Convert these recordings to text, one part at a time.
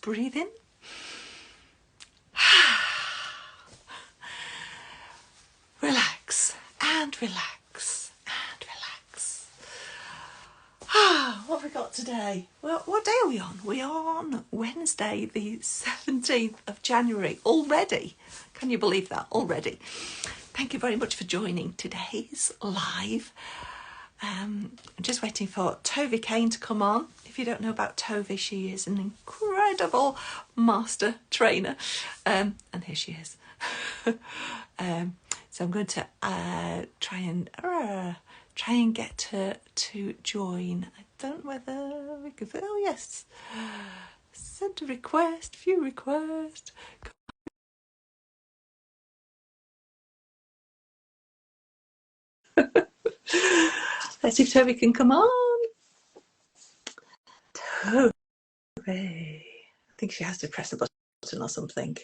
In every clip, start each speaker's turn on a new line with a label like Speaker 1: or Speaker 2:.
Speaker 1: Just breathe in. Relax and relax and relax. What have we got today? Well, what day are we on? We are on Wednesday, the 17th of January already. Can you believe that? Already. Thank you very much for joining today's live. I'm just waiting for Tové Kane to come on. If you don't know about Tové, she is an incredible master trainer. And here she is. So I'm going to try and get her to join. I don't know whether we can. Oh yes, send a request, view request. Let's see if Tové can come on. Tové, I think she has to press a button or something.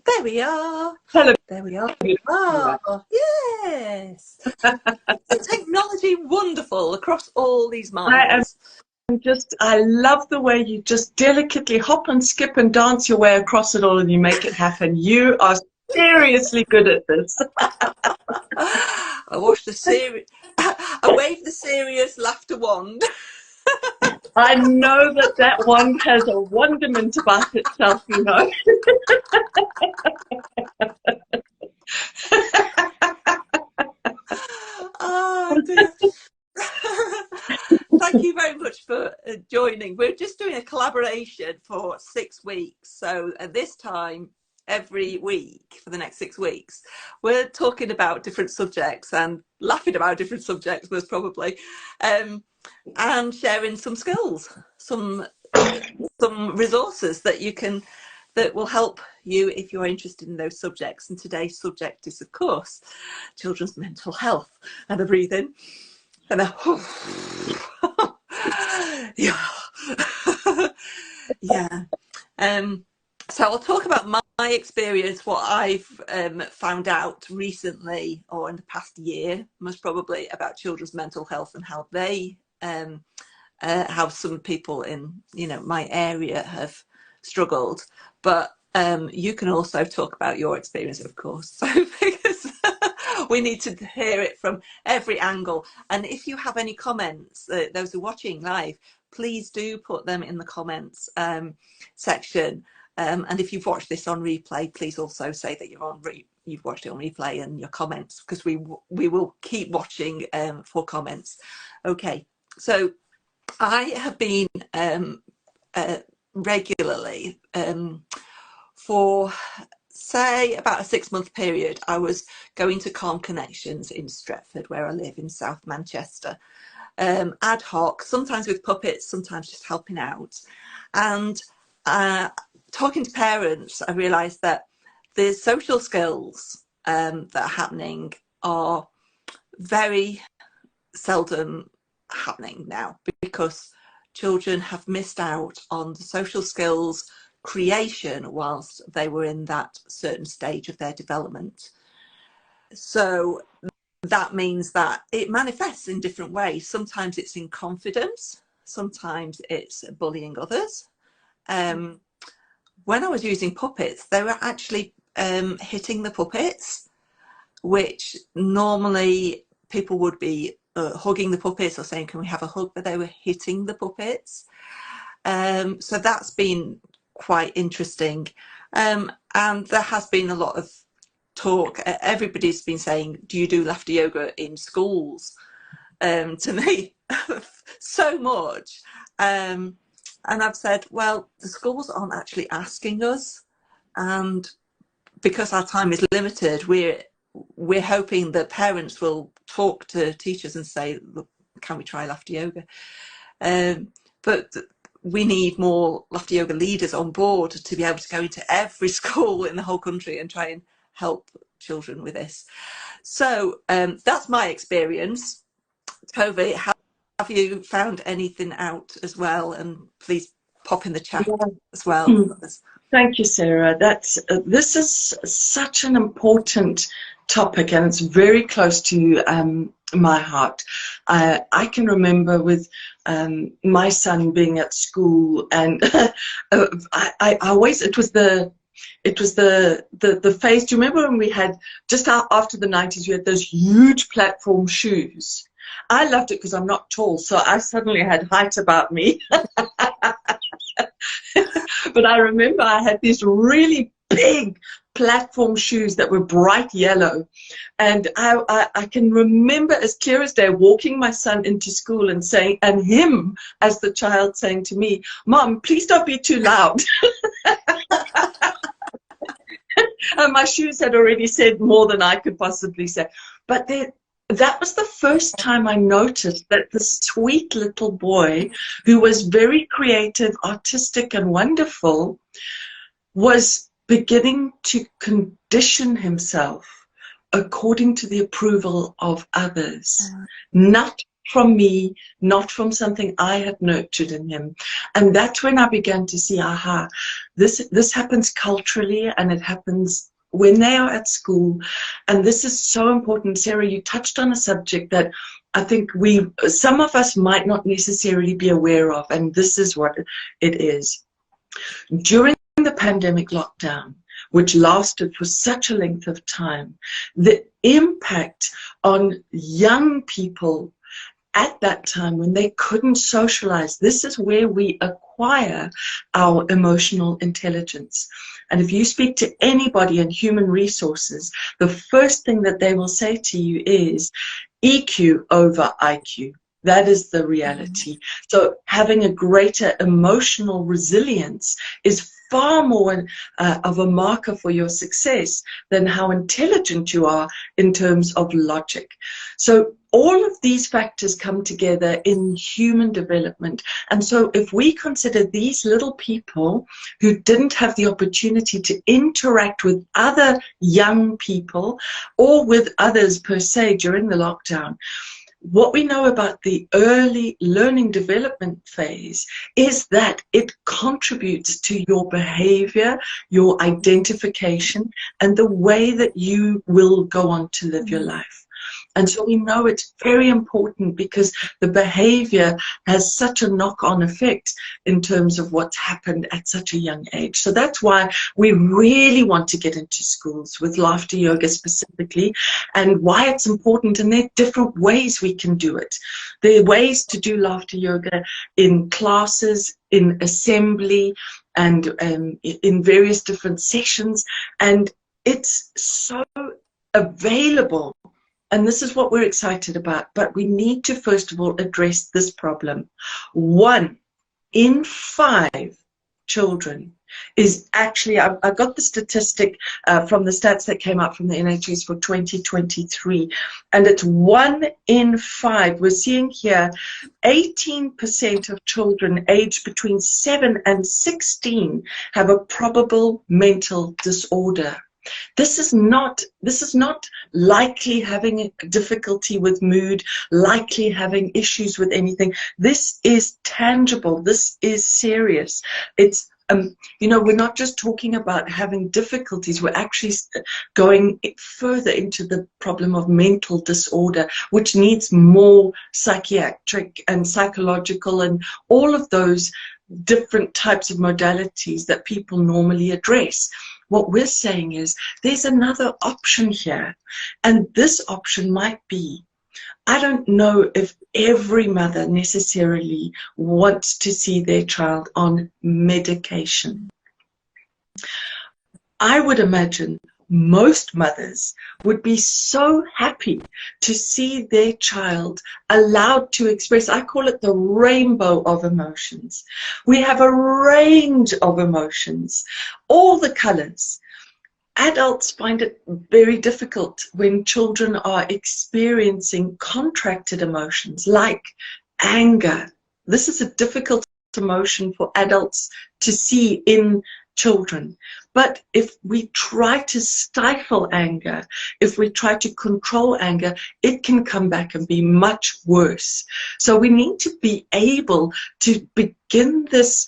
Speaker 1: There we are.
Speaker 2: Hello.
Speaker 1: There we are. Oh, yes. Isn't technology wonderful across all these miles?
Speaker 2: I love the way you just delicately hop and skip and dance your way across it all and you make it happen. You are seriously good at this.
Speaker 1: I watched the serious. I waved the serious laughter wand.
Speaker 2: I know that wand has a wonderment about itself, you know.
Speaker 1: Oh, dear. Thank you very much for joining. We're just doing a collaboration for 6 weeks. So at this time, every week for the next 6 weeks, we're talking about different subjects and laughing about different subjects most probably, and sharing some skills, some resources that will help you if you're interested in those subjects. And today's subject is, of course, children's mental health. And a breathe in and a yeah. So I'll talk about my experience, what I've found out recently or in the past year, most probably, about children's mental health and how they, how some people in my area have struggled. But you can also talk about your experience, of course. So because we need to hear it from every angle. And if you have any comments, those who are watching live, please do put them in the comments section. And if you've watched this on replay, please also say that you've watched it on replay and your comments, because we will keep watching for comments. Okay, so I have been regularly for say about a 6-month period. I was going to Calm Connections in Stretford, where I live in South Manchester, ad hoc, sometimes with puppets, sometimes just helping out. And talking to parents, I realised that the social skills that are happening are very seldom happening now, because children have missed out on the social skills creation whilst they were in that certain stage of their development. So that means that it manifests in different ways. Sometimes it's in confidence, sometimes it's bullying others. When I was using puppets, they were actually hitting the puppets, which normally people would be hugging the puppets or saying, can we have a hug? But they were hitting the puppets. So that's been quite interesting. And there has been a lot of talk. Everybody's been saying, do you do laughter yoga in schools? To me, so much. And I've said, well, the schools aren't actually asking us. And because our time is limited, we're hoping that parents will talk to teachers and say, look, can we try laughter yoga? But we need more laughter yoga leaders on board to be able to go into every school in the whole country and try and help children with this. So that's my experience. Tové, have you found anything out as well? And please pop in the chat as well.
Speaker 2: Thank you, Sarah. This is such an important topic, and it's very close to my heart. I can remember with my son being at school, and I always, it was the phase. Do you remember when we had, just after the 90s, we had those huge platform shoes? I loved it because I'm not tall, so I suddenly had height about me. But I remember I had these really big platform shoes that were bright yellow, and I can remember as clear as day walking my son into school and saying, and him as the child saying to me, "Mom, please don't be too loud." And my shoes had already said more than I could possibly say. But that was the first time I noticed that the sweet little boy, who was very creative, artistic, and wonderful, was beginning to condition himself according to the approval of others, not from me, not from something I had nurtured in him. And that's when I began to see, aha, this happens culturally, and it happens when they are at school. And this is so important. Sarah, you touched on a subject that I think some of us might not necessarily be aware of, and this is what it is. During the pandemic lockdown, which lasted for such a length of time, the impact on young people at that time, when they couldn't socialize, this is where we acquire our emotional intelligence. And if you speak to anybody in human resources, the first thing that they will say to you is EQ over IQ. That is the reality. So having a greater emotional resilience is far more of a marker for your success than how intelligent you are in terms of logic. So all of these factors come together in human development. And so if we consider these little people who didn't have the opportunity to interact with other young people or with others per se during the lockdown, what we know about the early learning development phase is that it contributes to your behavior, your identification, and the way that you will go on to live your life. And so we know it's very important because the behavior has such a knock-on effect in terms of what's happened at such a young age. So that's why we really want to get into schools with laughter yoga specifically, and why it's important. And there are different ways we can do it. There are ways to do laughter yoga in classes, in assembly, and in various different sessions. And it's so available. And this is what we're excited about. But we need to, first of all, address this problem. 1 in 5 children is actually, I got the statistic from the stats that came out from the NHS for 2023, and it's 1 in 5. We're seeing here 18% of children aged between 7 and 16 have a probable mental disorder. This is not likely having difficulty with mood, likely having issues with anything. This is tangible. This is serious. It's you know, we're not just talking about having difficulties. We're actually going further into the problem of mental disorder, which needs more psychiatric and psychological and all of those different types of modalities that people normally address. What we're saying is there's another option here, and this option might be, I don't know if every mother necessarily wants to see their child on medication. I would imagine most mothers would be so happy to see their child allowed to express, I call it the rainbow of emotions. We have a range of emotions, all the colors. Adults find it very difficult when children are experiencing contracted emotions like anger. This is a difficult emotion for adults to see in children. But if we try to stifle anger, if we try to control anger, it can come back and be much worse. So we need to be able to begin this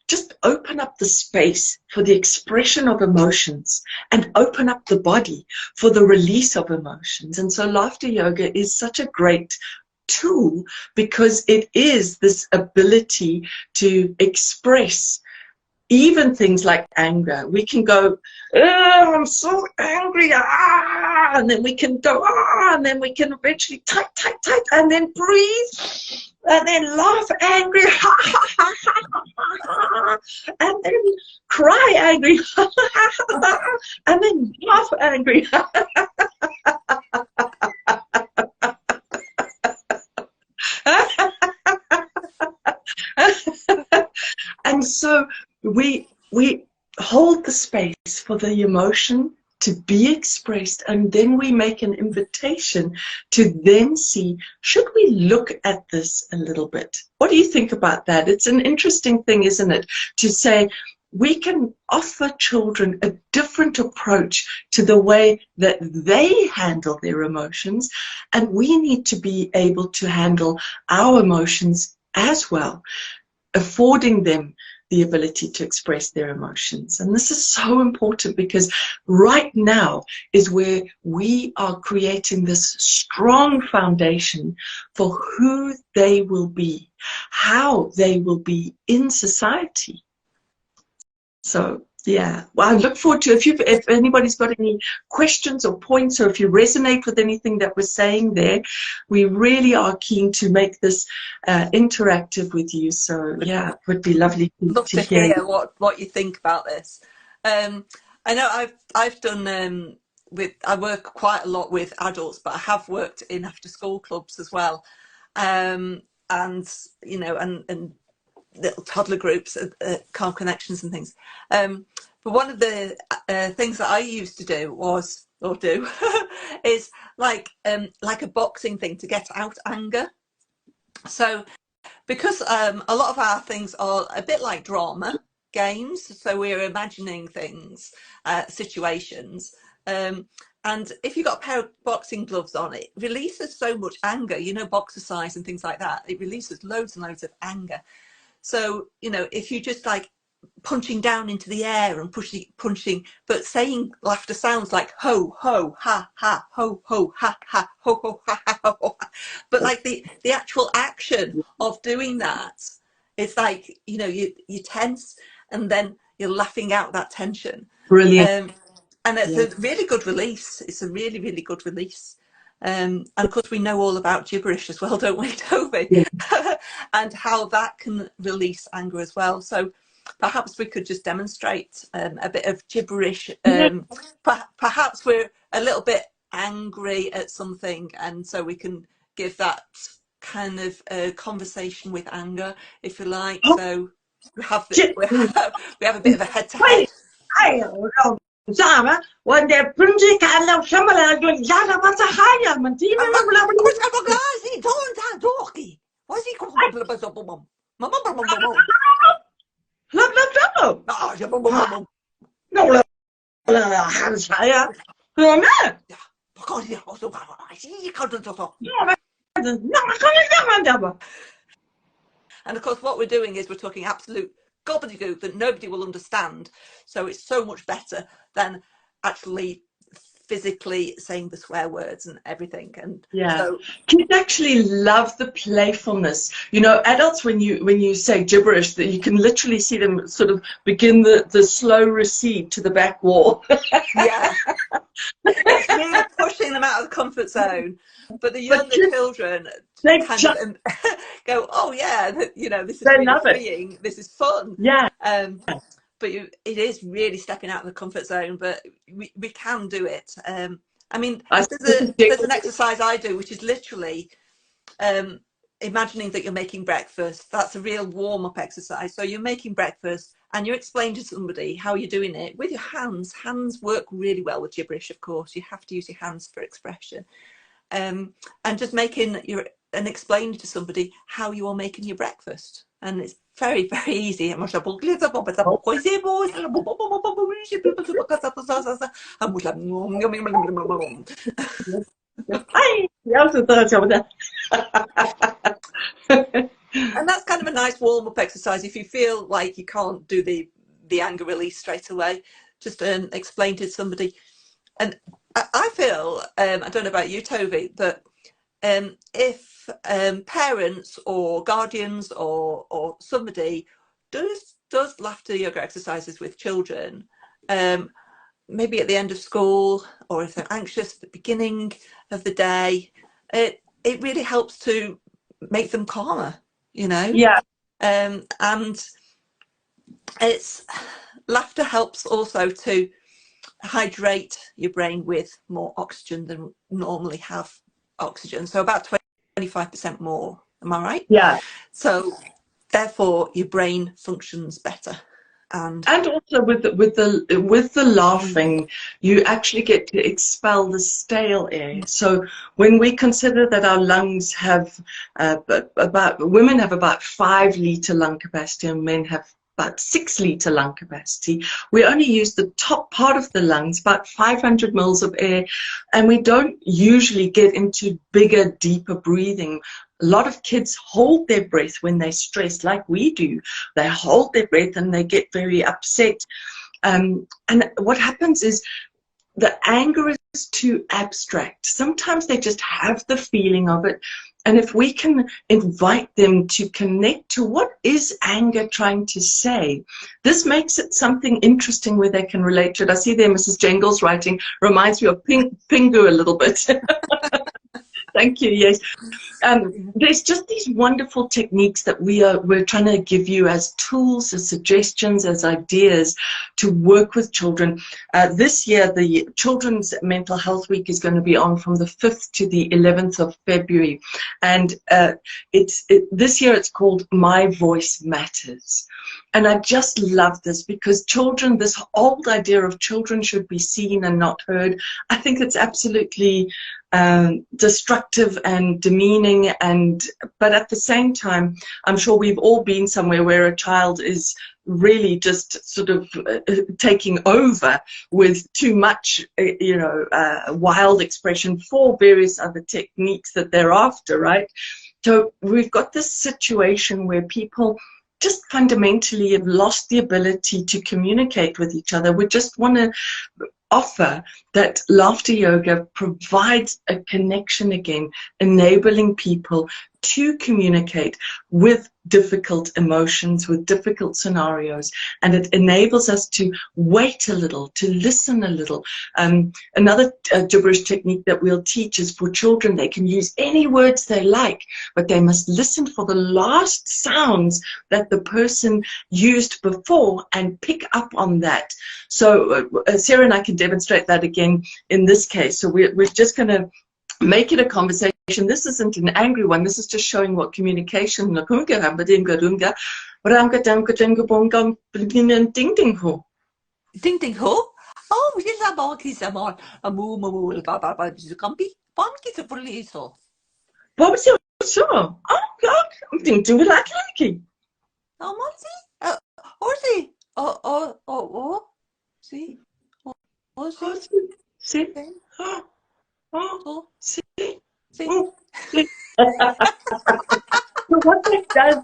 Speaker 2: just open up the space for the expression of emotions and open up the body for the release of emotions. And so laughter yoga is such a great tool because it is this ability to express even things like anger. We can go, oh, I'm so angry, and then we can go, and then we can eventually tight, and then breathe, and then laugh angry, and then cry angry, and then laugh angry. And so we hold the space for the emotion to be expressed, and then we make an invitation to then see, should we look at this a little bit? What do you think about that? It's an interesting thing, isn't it? To say we can offer children a different approach to the way that they handle their emotions, and we need to be able to handle our emotions as well, affording them the ability to express their emotions. And this is so important because right now is where we are creating this strong foundation for who they will be, how they will be in society. So yeah, well, I look forward to if anybody's got any questions or points, or if you resonate with anything that we're saying there, we really are keen to make this interactive with you. So yeah, it would be lovely
Speaker 1: Love
Speaker 2: to
Speaker 1: to
Speaker 2: hear.
Speaker 1: hear what you think about this. I know I've done I work quite a lot with adults, but I have worked in after school clubs as well, and you know, and little toddler groups, car connections and things. But one of the things that I used to do is like a boxing thing to get out anger. So because a lot of our things are a bit like drama games, so we're imagining things, situations. And if you've got a pair of boxing gloves on, it releases so much anger, you know, boxercise and things like that. It releases loads and loads of anger. So, you know, if you just like punching down into the air and punching, but saying laughter sounds like ho, ho, ha, ha, ho, ho, ha, ha, ho, ho, ha, ha, ho, ho. But like the actual action of doing that, it's like, you know, you tense and then you're laughing out that tension.
Speaker 2: Brilliant.
Speaker 1: And it's a really good release. It's a really, really good release. And of course, we know all about gibberish as well, don't we, Tové?
Speaker 2: Yeah.
Speaker 1: And how that can release anger as well. So perhaps we could just demonstrate a bit of gibberish. Perhaps we're a little bit angry at something, and so we can give that kind of conversation with anger, if you like. So we have a bit of a head-to-head. And of course, what we're doing is we're talking absolute gobbledygook that nobody will understand. So it's so much better than actually physically saying the swear words and everything. And
Speaker 2: yeah,
Speaker 1: so
Speaker 2: kids actually love the playfulness. You know, adults, when you say gibberish, that you can literally see them sort of begin the slow recede to the back wall.
Speaker 1: Yeah, it's really pushing them out of the comfort zone. But the younger children kind of go, oh yeah, you know, this is really freeing. This is fun.
Speaker 2: Yeah.
Speaker 1: But it is really stepping out of the comfort zone, but we can do it. I mean, there's an exercise I do, which is literally imagining that you're making breakfast. That's a real warm-up exercise. So you're making breakfast and you're explaining to somebody how you're doing it with your hands. Hands work really well with gibberish, of course. You have to use your hands for expression. And just and explaining to somebody how you are making your breakfast. And it's very, very easy. And And that's kind of a nice warm-up exercise. If you feel like you can't do the anger release straight away, just explain to somebody. And I feel, I don't know about you, Tove, but if parents or guardians or somebody does laughter yoga exercises with children, maybe at the end of school, or if they're anxious at the beginning of the day, it really helps to make them calmer, you know.
Speaker 2: Yeah.
Speaker 1: And it's laughter helps also to hydrate your brain with more oxygen than normally have oxygen, so about 25% more. Am I right?
Speaker 2: Yeah.
Speaker 1: So therefore your brain functions better. And
Speaker 2: also with the laughing, you actually get to expel the stale air. So when we consider that our lungs have women have about 5 liter lung capacity and men have about 6 liter lung capacity, we only use the top part of the lungs, about 500 mils of air, and we don't usually get into bigger, deeper breathing. A lot of kids hold their breath when they're stressed, like we do. They hold their breath and they get very upset. And what happens is the anger is too abstract. Sometimes they just have the feeling of it. And if we can invite them to connect to what is anger trying to say, this makes it something interesting where they can relate to it. I see there Mrs. Jengles writing, reminds me of Pingu a little bit. Thank you, yes. There's just these wonderful techniques that we're trying to give you as tools, as suggestions, as ideas to work with children. This year, the Children's Mental Health Week is going to be on from the 5th to the 11th of February. And this year it's called My Voice Matters. And I just love this because children, this old idea of children should be seen and not heard, I think it's absolutely destructive and demeaning, but at the same time, I'm sure we've all been somewhere where a child is really just sort of taking over with too much, wild expression for various other techniques that they're after, right? So we've got this situation where people just fundamentally have lost the ability to communicate with each other. We just want to offer that laughter yoga provides a connection again, enabling people to communicate with difficult emotions, with difficult scenarios, and it enables us to wait a little, to listen a little. Another gibberish technique that we'll teach is for children. They can use any words they like, but they must listen for the last sounds that the person used before and pick up on that. So Sarah and I can demonstrate that again in this case. So we're just going to make it a conversation. This isn't an angry one. This is just showing what communication. Ding ding ho.
Speaker 1: Ding ding ho. Oh, this is about this amount. A moo moo baba zukampi. Pumpkin to poliso.
Speaker 2: What was your sure? Oh God, I'm thinking we like Lucky.
Speaker 1: Oh, Monty. Horsey. Oh. See. Oh,
Speaker 2: see.
Speaker 1: Oh,
Speaker 2: see.
Speaker 1: See.
Speaker 2: Oh, see. So what that does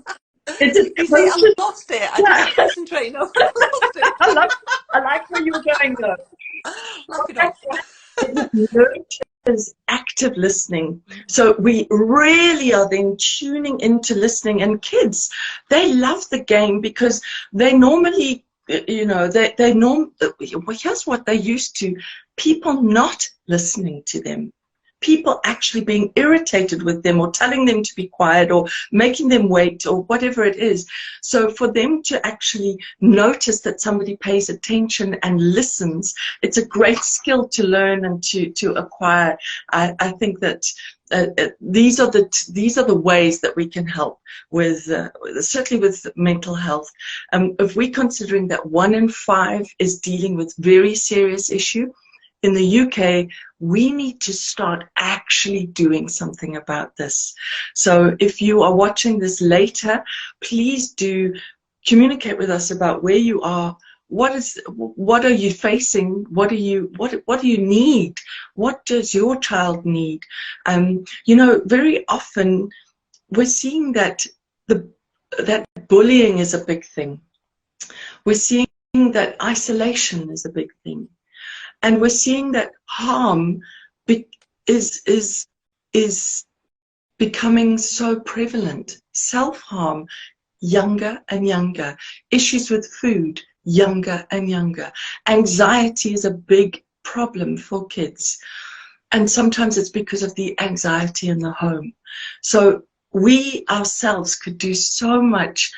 Speaker 2: is it
Speaker 1: you see, I lost it. I didn't concentrate enough. I lost it.
Speaker 2: I like where you were going though.
Speaker 1: Laugh it off.
Speaker 2: It nurtures active listening. So we really are then tuning into listening, and kids, they love the game because they normally, here's what they're used to: people not listening to them, people actually being irritated with them or telling them to be quiet or making them wait or whatever it is. So for them to actually notice that somebody pays attention and listens, it's a great skill to learn and to acquire. I think that these are the ways that we can help with certainly with mental health. If we're considering that 1 in 5 is dealing with very serious issue, in the UK, we need to start actually doing something about this. So if you are watching this later, please do communicate with us about where you are. What are you facing? What do you need? What does your child need? Very often we're seeing that that bullying is a big thing. We're seeing that isolation is a big thing. And we're seeing that harm is becoming so prevalent. Self-harm, younger and younger. Issues with food, younger and younger. Anxiety is a big problem for kids. And sometimes it's because of the anxiety in the home. So we ourselves could do so much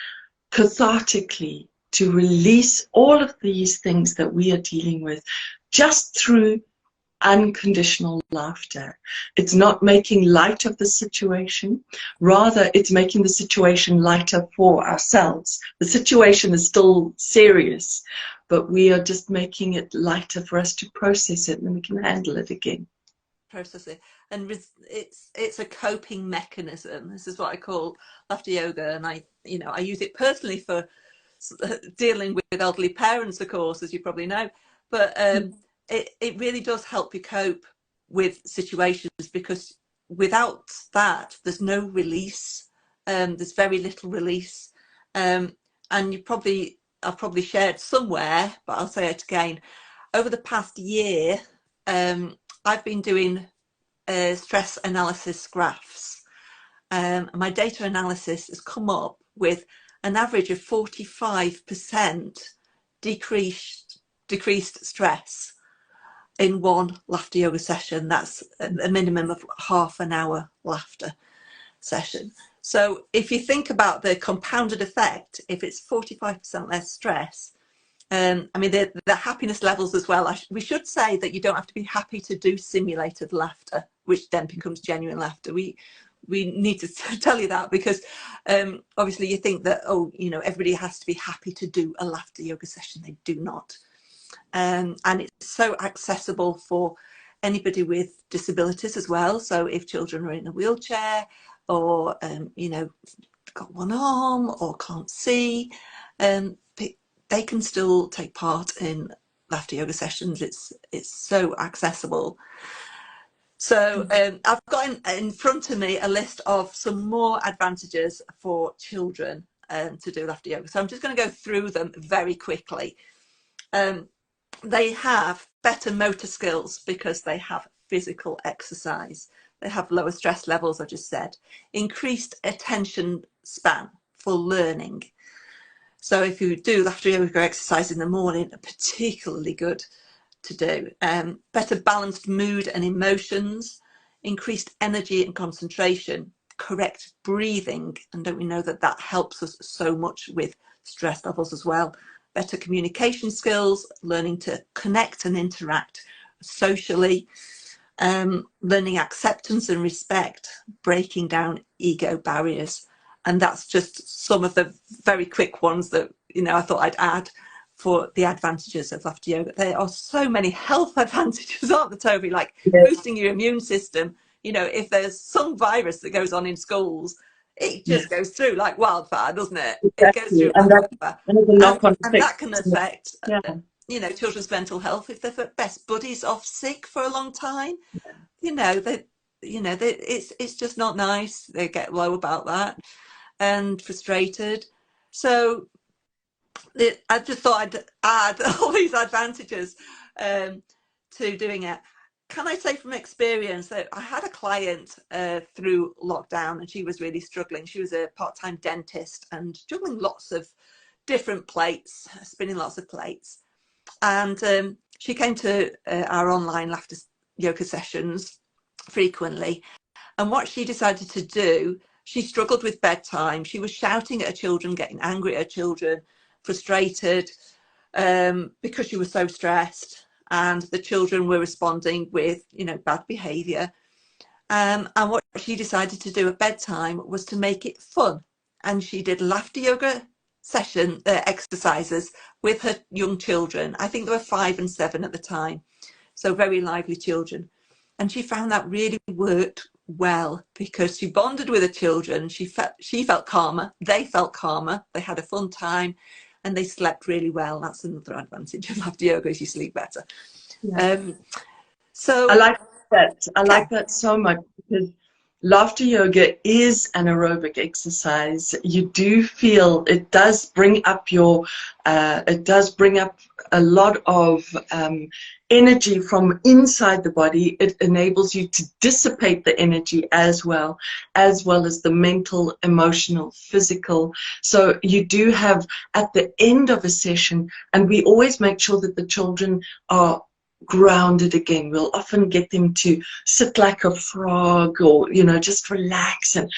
Speaker 2: cathartically to release all of these things that we are dealing with just through unconditional laughter. It's not making light of the situation, rather it's making the situation lighter for ourselves. The situation is still serious, but we are just making it lighter for us to process it, and then we can handle it again.
Speaker 1: Process it, and it's a coping mechanism. This is what I call laughter yoga, and I use it personally for dealing with elderly parents, of course, as you probably know, but it really does help you cope with situations, because without that there's no release. There's very little release, and I've probably shared somewhere, but I'll say it again. Over the past year, I've been doing stress analysis graphs. My data analysis has come up with an average of 45% decreased stress in one laughter yoga session. That's a minimum of half an hour laughter session. So if you think about the compounded effect, if it's 45% less stress, I mean, the happiness levels as well. We should say that you don't have to be happy to do simulated laughter, which then becomes genuine laughter. We need to tell you that, because obviously you think that, everybody has to be happy to do a laughter yoga session. They do not. And it's so accessible for anybody with disabilities as well. So if children are in a wheelchair, or got one arm or can't see, they can still take part in laughter yoga sessions. It's so accessible. So I've got in front of me a list of some more advantages for children to do laughter yoga. So I'm just going to go through them very quickly. They have better motor skills because they have physical exercise. They have lower stress levels, I just said. Increased attention span for learning. So if you do laughter yoga exercise in the morning, particularly good to do. Better balanced mood and emotions, increased energy and concentration, correct breathing, and don't we know that that helps us so much with stress levels as well. Better communication skills, learning to connect and interact socially, learning acceptance and respect, breaking down ego barriers. And that's just some of the very quick ones that I thought I'd add for the advantages of laughter yoga. There are so many health advantages, aren't there, Tové? Like boosting your immune system. If there's some virus that goes on in schools, it just goes through like wildfire, doesn't it?
Speaker 2: Exactly.
Speaker 1: It goes through
Speaker 2: and
Speaker 1: that can affect children's mental health. If they're best buddies off sick for a long time, it's just not nice. They get low about that and frustrated. So I just thought I'd add all these advantages to doing it. Can I say from experience that I had a client through lockdown, and she was really struggling. She was a part-time dentist and juggling lots of different plates, spinning lots of plates. And she came to our online laughter yoga sessions frequently. And what she decided to do, she struggled with bedtime. She was shouting at her children, getting angry at her children, frustrated because she was so stressed, and the children were responding with bad behavior. And what she decided to do at bedtime was to make it fun, and she did laughter yoga session exercises with her young children. I think they were 5 and 7 at the time, so very lively children. And she found that really worked well, because she bonded with her children. She felt calmer, they felt calmer, they had a fun time, and they slept really well. That's another advantage of laughter yoga, is you sleep better. So
Speaker 2: I like that. I like that so much, because laughter yoga is an aerobic exercise. You do feel it does bring up a lot of energy from inside the body. It enables you to dissipate the energy as well as the mental, emotional, physical. So you do have at the end of a session, and we always make sure that the children are grounded again. We'll often get them to sit like a frog, or just relax and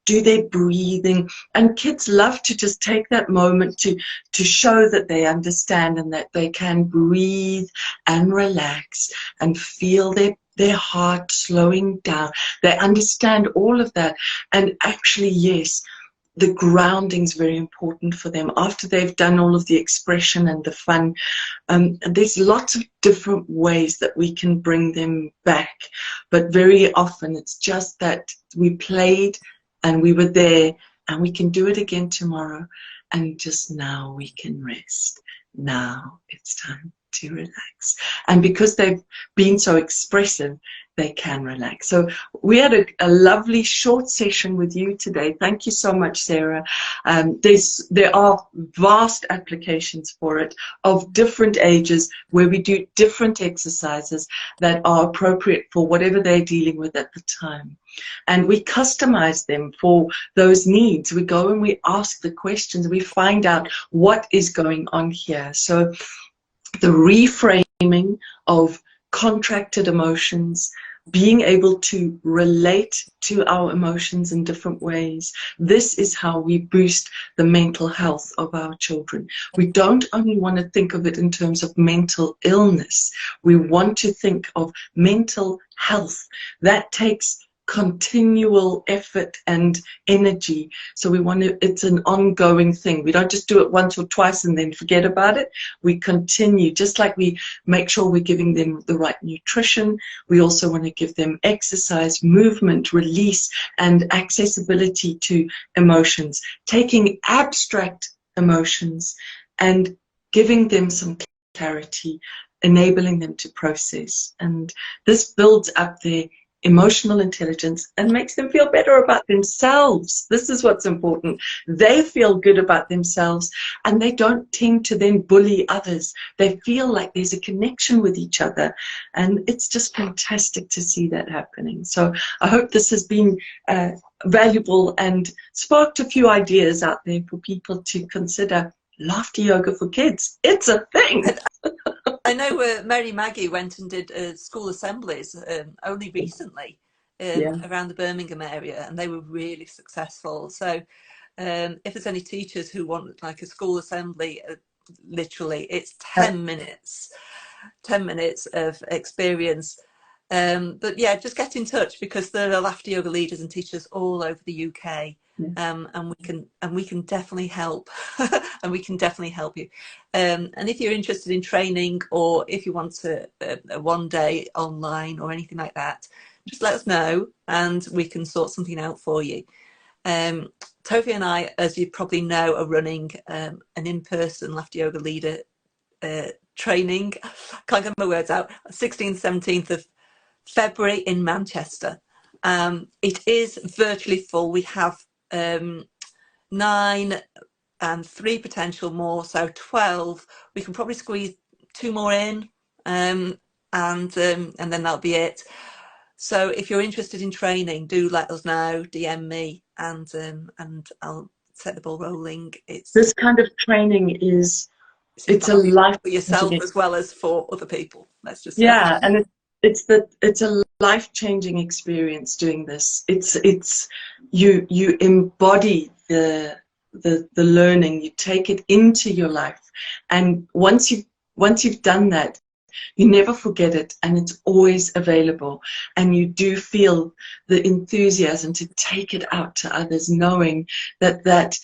Speaker 2: do their breathing. And kids love to just take that moment to show that they understand and that they can breathe and relax and feel their heart slowing down. They understand all of that. And actually, yes, the grounding is very important for them after they've done all of the expression and the fun. There's lots of different ways that we can bring them back, but very often it's just that we played and we were there, and we can do it again tomorrow, and just now we can rest. Now it's time to relax. And because they've been so expressive, they can relax. So we had a lovely short session with you today. Thank you so much, Sarah. There are vast applications for it of different ages, where we do different exercises that are appropriate for whatever they're dealing with at the time. And we customize them for those needs. We go and we ask the questions. We find out what is going on here. So the reframing of contracted emotions, being able to relate to our emotions in different ways. This is how we boost the mental health of our children. We don't only want to think of it in terms of mental illness. We want to think of mental health. That takes continual effort and energy. So we want to, it's an ongoing thing. We don't just do it once or twice and then forget about it. We continue, just like we make sure we're giving them the right nutrition. We also want to give them exercise, movement, release, and accessibility to emotions, taking abstract emotions and giving them some clarity, enabling them to process. And this builds up their emotional intelligence and makes them feel better about themselves. This is what's important. They feel good about themselves, and they don't tend to then bully others. They feel like there's a connection with each other, and it's just fantastic to see that happening. So I hope this has been valuable and sparked a few ideas out there for people to consider laughter yoga for kids. It's a thing.
Speaker 1: I know Mary Maggie went and did school assemblies only recently around the Birmingham area, and they were really successful. So if there's any teachers who want like a school assembly, literally it's 10 minutes of experience. But yeah, just get in touch, because there are laughter yoga leaders and teachers all over the UK. And we can definitely help. And we can definitely help you. And if you're interested in training, or if you want to a one day online or anything like that, just let us know and we can sort something out for you. Tové and I, as you probably know, are running an in-person laughter yoga leader training. Can't get my words out. 16th, 17th of February in Manchester. It is virtually full. We have 9 and 3 potential more, so 12. We can probably squeeze 2 more in, and then that'll be it. So if you're interested in training, do let us know, DM me, and I'll set the ball rolling.
Speaker 2: This kind of training it's a life
Speaker 1: for yourself as well as for other people. Let's just
Speaker 2: say. And it's a life-changing experience doing this. It's you embody the learning, you take it into your life, and once you've done that, you never forget it, and it's always available, and you do feel the enthusiasm to take it out to others, knowing that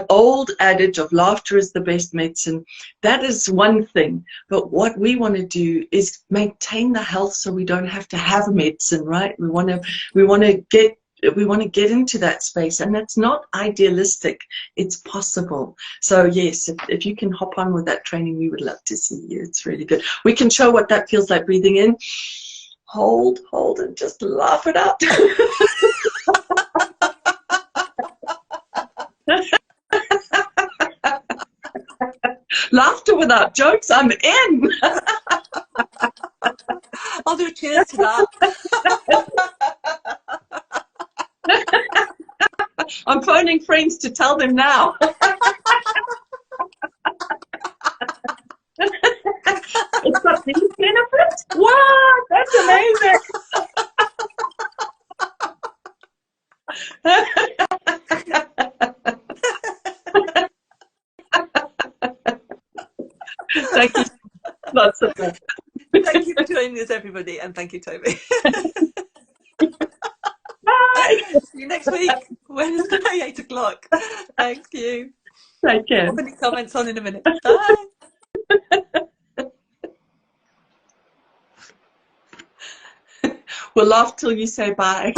Speaker 2: old adage of laughter is the best medicine, that is one thing. But what we want to do is maintain the health, so we don't have to have medicine, right? We want to get into that space, and that's not idealistic, it's possible. So yes, if you can hop on with that training, we would love to see you. It's really good. We can show what that feels like. Breathing in, hold, and just laugh it out. Laughter without jokes, I'm in.
Speaker 1: I'll do a cheers to that.
Speaker 2: I'm phoning friends to tell them now. It's got these benefits? Wow, that's amazing. Thank you. Lots of that.
Speaker 1: Thank you for joining us, everybody, and thank you, Toby.
Speaker 2: Bye.
Speaker 1: See you next week, Wednesday, 8 o'clock. Thank you.
Speaker 2: Take care.
Speaker 1: Pop any comments on in a minute. Bye.
Speaker 2: We'll laugh till you say bye.